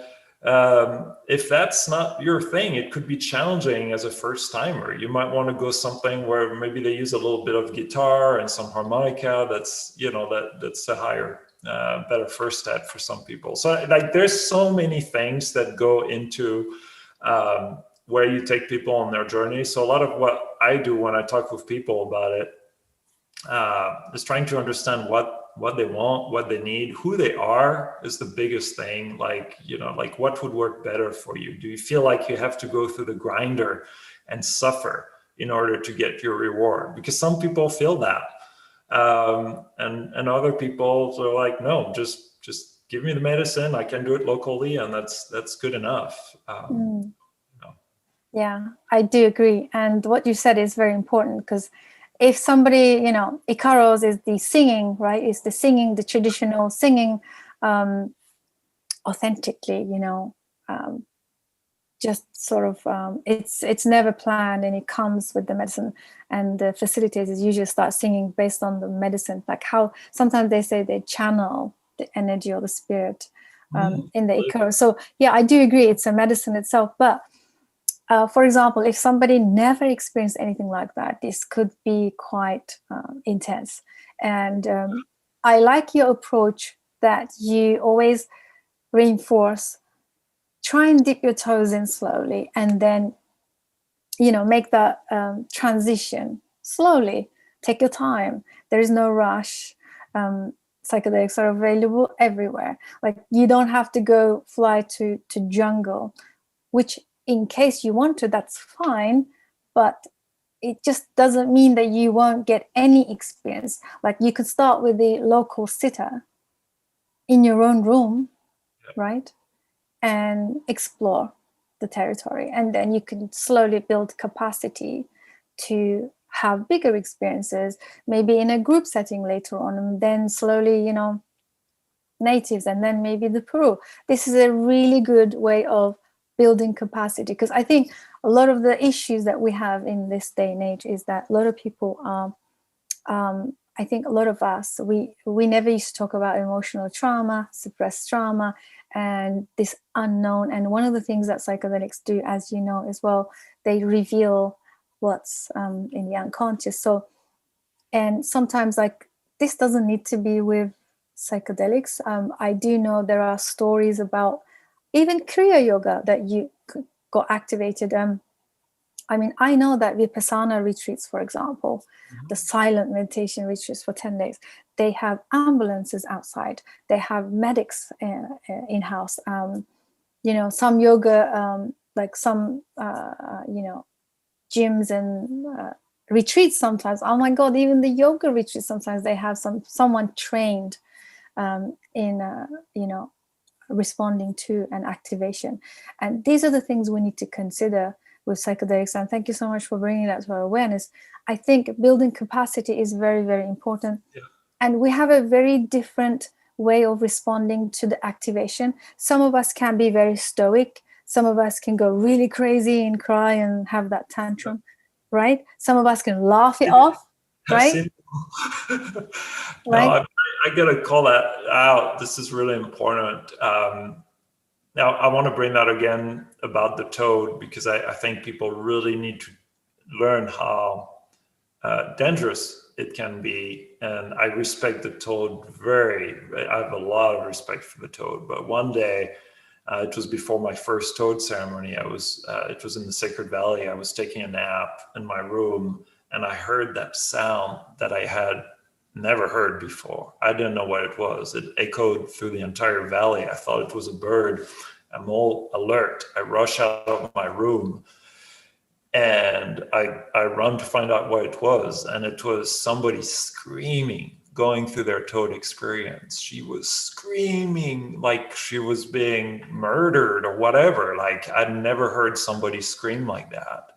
if that's not your thing, it could be challenging as a first timer. You might want to go something where maybe they use a little bit of guitar and some harmonica. That's that's a higher, better first step for some people. So, like, there's so many things that go into where you take people on their journey. So a lot of what I do when I talk with people about it is trying to understand what they want, what they need, who they are is the biggest thing. Like, like, what would work better for you? Do you feel like you have to go through the grinder and suffer in order to get your reward? Because some people feel that. And other people are like, no, just give me the medicine. I can do it locally, and that's good enough. Yeah, I do agree. And what you said is very important, because if somebody, Icaros is the singing, right? Is the singing, the traditional singing, authentically, just sort of, it's never planned, and it comes with the medicine. And the facilitators usually start singing based on the medicine, like how sometimes they say they channel the energy or the spirit in the Icaros. So yeah, I do agree, it's a medicine itself. But for example, if somebody never experienced anything like that, this could be quite intense. And I like your approach that you always reinforce. Try and dip your toes in slowly, and then, make the transition slowly. Take your time. There is no rush. Psychedelics are available everywhere. Like, you don't have to fly to jungle, which, in case you want to, that's fine, but it just doesn't mean that you won't get any experience. Like, you could start with the local sitter in your own room, right? And explore the territory. And then you can slowly build capacity to have bigger experiences, maybe in a group setting later on, and then slowly, natives, and then maybe the Peru. This is a really good way of building capacity, because I think a lot of the issues that we have in this day and age is that a lot of people are, I think a lot of us, we never used to talk about emotional trauma, suppressed trauma, and this unknown. And one of the things that psychedelics do, as you know as well, they reveal what's in the unconscious. So, and sometimes, like, this doesn't need to be with psychedelics. I do know there are stories about even Kriya Yoga that you got activated I mean, I know that Vipassana retreats, for example, the silent meditation retreats for 10 days, they have ambulances outside, they have medics in-house. You know, some yoga, like some, you know, gyms and retreats sometimes. Oh my God, even the yoga retreats, sometimes they have someone trained in, you know, responding to an activation. And these are the things we need to consider with psychedelics. And thank you so much for bringing that to our awareness. I think building capacity is very, very important. Yeah. And we have a very different way of responding to the activation. Some of us can be very stoic. Some of us can go really crazy and cry and have that tantrum, right? Some of us can laugh it off, right? No, Right? I gotta call that out. This is really important. Now, I want to bring that again about the toad, because I think people really need to learn how dangerous it can be. And I respect the toad I have a lot of respect for the toad. But one day, it was before my first toad ceremony. It was in the Sacred Valley. I was taking a nap in my room, and I heard that sound that I had never heard before. I didn't know what it was. It echoed through the entire valley. I thought it was a bird. I'm all alert. I rush out of my room, and I run to find out what it was. And it was somebody screaming, going through their toad experience. She was screaming like she was being murdered or whatever. Like, I'd never heard somebody scream like that.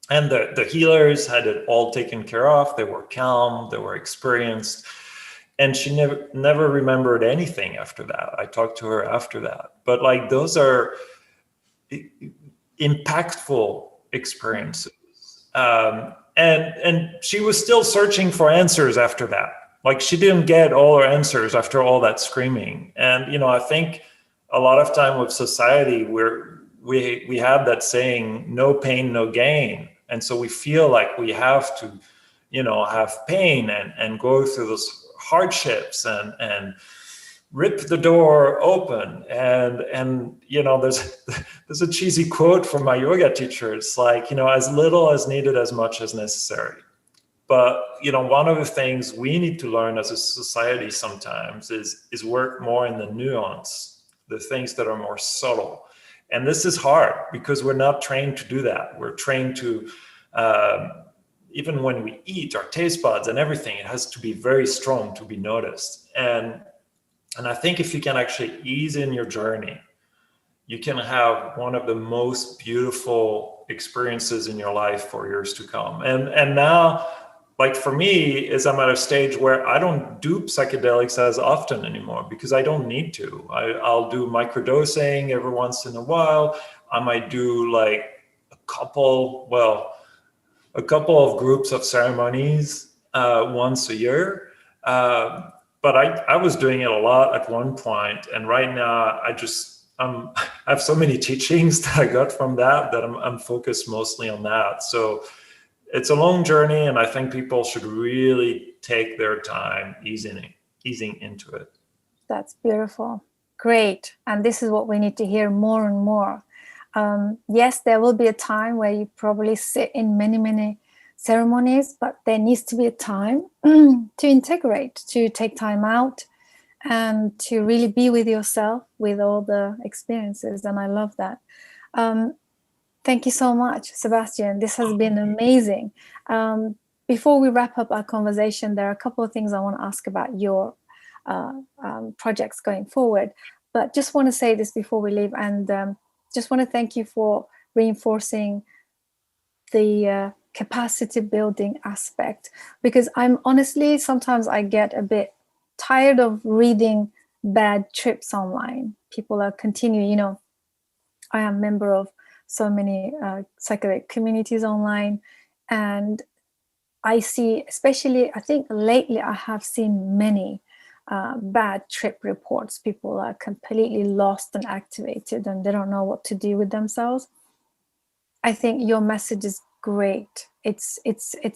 And the healers had it all taken care of. They were calm, they were experienced. And she never remembered anything after that. I talked to her after that. But like, those are impactful experiences. And she was still searching for answers after that. Like, she didn't get all her answers after all that screaming. And, you know, I think a lot of time with society, we have that saying, no pain, no gain. And so we feel like we have to, you know, have pain and go through those hardships and rip the door open. And you know, there's a cheesy quote from my yoga teacher. It's like, you know, as little as needed, as much as necessary. But, you know, one of the things we need to learn as a society sometimes is work more in the nuance, the things that are more subtle. And this is hard because we're not trained to do that. We're trained to, even when we eat, our taste buds and everything, it has to be very strong to be noticed. And I think if you can actually ease in your journey, you can have one of the most beautiful experiences in your life for years to come. And now, like, for me, is I'm at a stage where I don't do psychedelics as often anymore because I don't need to. I'll do microdosing every once in a while. I might do like a couple of groups of ceremonies once a year. But I was doing it a lot at one point, and right now I have so many teachings that I got from that I'm focused mostly on that. So it's a long journey, and I think people should really take their time easing into it. That's beautiful. Great. And this is what we need to hear more and more. Yes, there will be a time where you probably sit in many, many ceremonies, but there needs to be a time to integrate, to take time out and to really be with yourself with all the experiences. And I love that. Thank you so much, Sebastian. This has been amazing. Before we wrap up our conversation, there are a couple of things I want to ask about your projects going forward. But just want to say this before we leave, and just want to thank you for reinforcing the capacity building aspect, because I'm honestly, sometimes I get a bit tired of reading bad trips online. People are continuing, you know, I am a member of so many psychedelic communities online, and I see, especially, I think lately I have seen many bad trip reports. People are completely lost and activated and they don't know what to do with themselves. I think your message is great. It's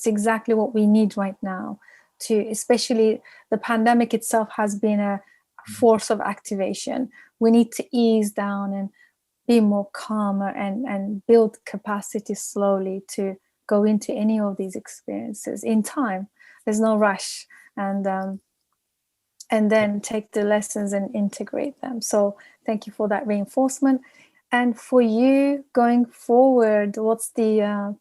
exactly what we need right now, to, especially the pandemic itself has been a force of activation. We need to ease down and be more calmer and build capacity slowly to go into any of these experiences in time. There's no rush, and then take the lessons and integrate them. So thank you for that reinforcement. And for you going forward, what's the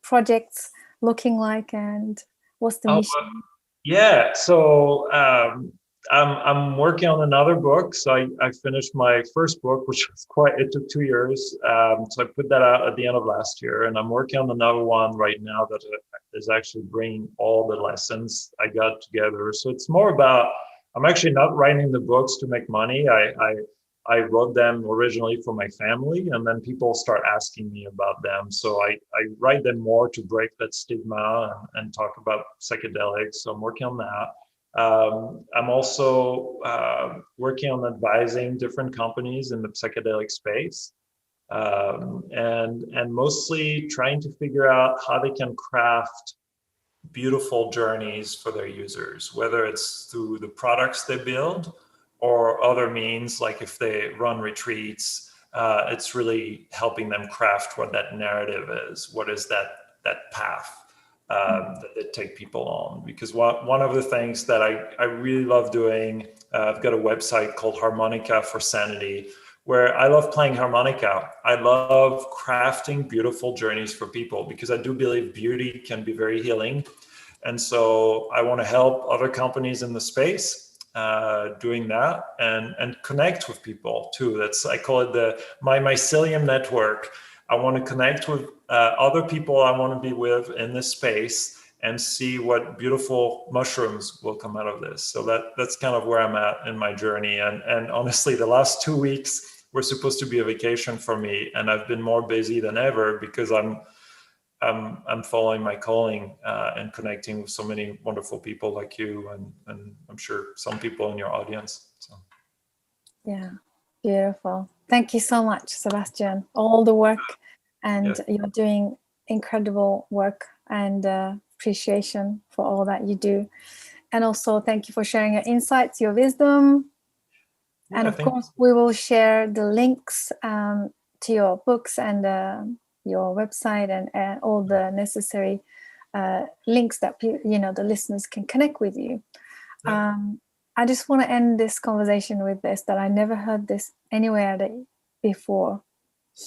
projects looking like, and what's the mission? Yeah, so I'm working on another book. So I finished my first book, which was it took 2 years. So I put that out at the end of last year, and I'm working on another one right now that is actually bringing all the lessons I got together. So it's more about, I'm actually not writing the books to make money. I wrote them originally for my family, and then people start asking me about them. So I write them more to break that stigma and talk about psychedelics. So I'm working on that. I'm also working on advising different companies in the psychedelic space, and mostly trying to figure out how they can craft beautiful journeys for their users, whether it's through the products they build or other means, like if they run retreats, it's really helping them craft what that narrative is. What is that path that they take people on? Because one of the things that I really love doing, I've got a website called Harmonica for Sanity, where I love playing harmonica. I love crafting beautiful journeys for people, because I do believe beauty can be very healing. And so I want to help other companies in the space doing that, and connect with people too. I call it my mycelium network. I want to connect with other people I want to be with in this space, and see what beautiful mushrooms will come out of this. So that's kind of where I'm at in my journey. And honestly, the last 2 weeks were supposed to be a vacation for me, and I've been more busy than ever, because I'm following my calling and connecting with so many wonderful people like you, and I'm sure some people in your audience. So. Yeah, beautiful. Thank you so much, Sebastian. All the work, and you're doing incredible work, and appreciation for all that you do. And also thank you for sharing your insights, your wisdom. And of course, we will share the links to your books and your website, and all the necessary links that the listeners can connect with you. I just want to end this conversation with this, that I never heard this anywhere before.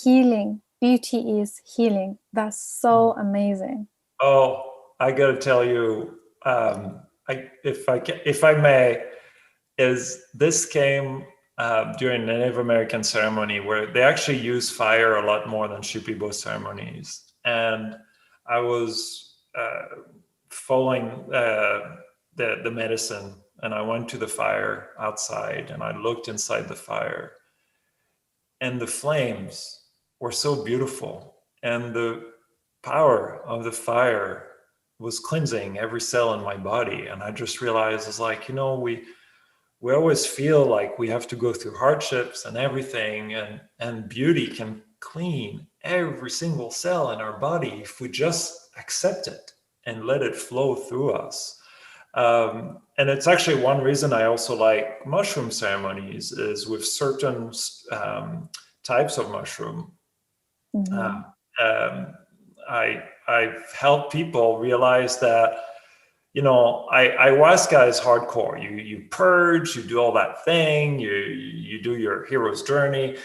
Healing, beauty is healing. That's so amazing. Oh, I got to tell you, if I may, is this came during Native American ceremony, where they actually use fire a lot more than Shipibo ceremonies. And I was following the medicine, and I went to the fire outside, and I looked inside the fire, and the flames were so beautiful, and the power of the fire was cleansing every cell in my body. And I just realized, it's like, we always feel like we have to go through hardships and everything, and beauty can clean every single cell in our body if we just accept it and let it flow through us. And it's actually one reason I also like mushroom ceremonies, is with certain types of mushroom. I've helped people realize that, ayahuasca is hardcore. You purge, you do all that thing, you do your hero's journey.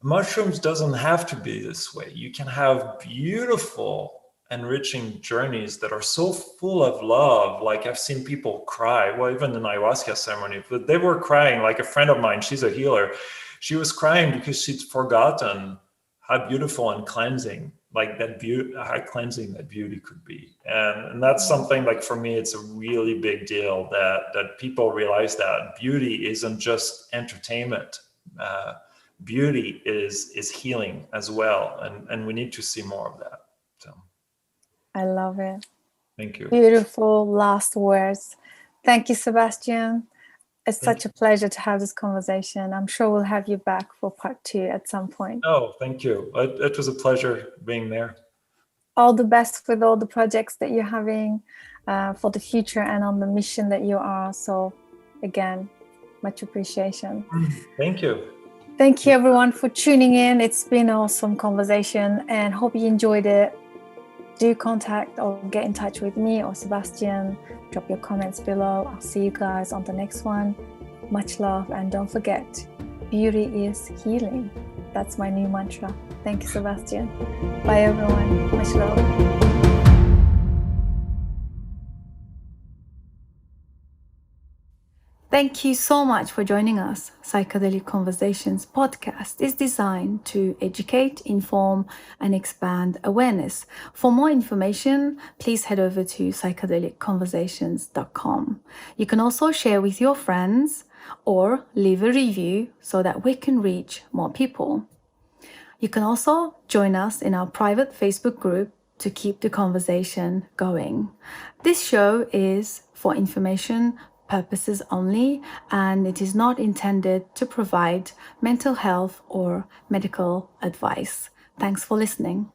Mushrooms doesn't have to be this way. You can have beautiful, enriching journeys that are so full of love. Like, I've seen people cry. Well, even in ayahuasca ceremony, but they were crying. Like, a friend of mine, she's a healer. She was crying because she'd forgotten how beautiful and cleansing, like that beauty, how cleansing that beauty could be. And that's something, like, for me, it's a really big deal that people realize that beauty isn't just entertainment. Beauty is healing as well. And we need to see more of that. So I love it. Thank you. Beautiful last words. Thank you, Sebastian. It's such a pleasure to have this conversation. I'm sure we'll have you back for part 2 at some point. Oh, thank you. It was a pleasure being there. All the best with all the projects that you're having for the future, and on the mission that you are. So again, much appreciation. Thank you. Thank you everyone for tuning in. It's been an awesome conversation and hope you enjoyed it. Do contact or get in touch with me or Sebastian. Drop your comments below. I'll see you guys on the next one. Much love, and don't forget, beauty is healing. That's my new mantra. Thank you, Sebastian. Bye everyone. Much love. Thank you so much for joining us. Psychedelic Conversations podcast is designed to educate, inform, and expand awareness. For more information, please head over to psychedelicconversations.com. You can also share with your friends or leave a review so that we can reach more people. You can also join us in our private Facebook group to keep the conversation going. This show is for information purposes only, and it is not intended to provide mental health or medical advice. Thanks for listening.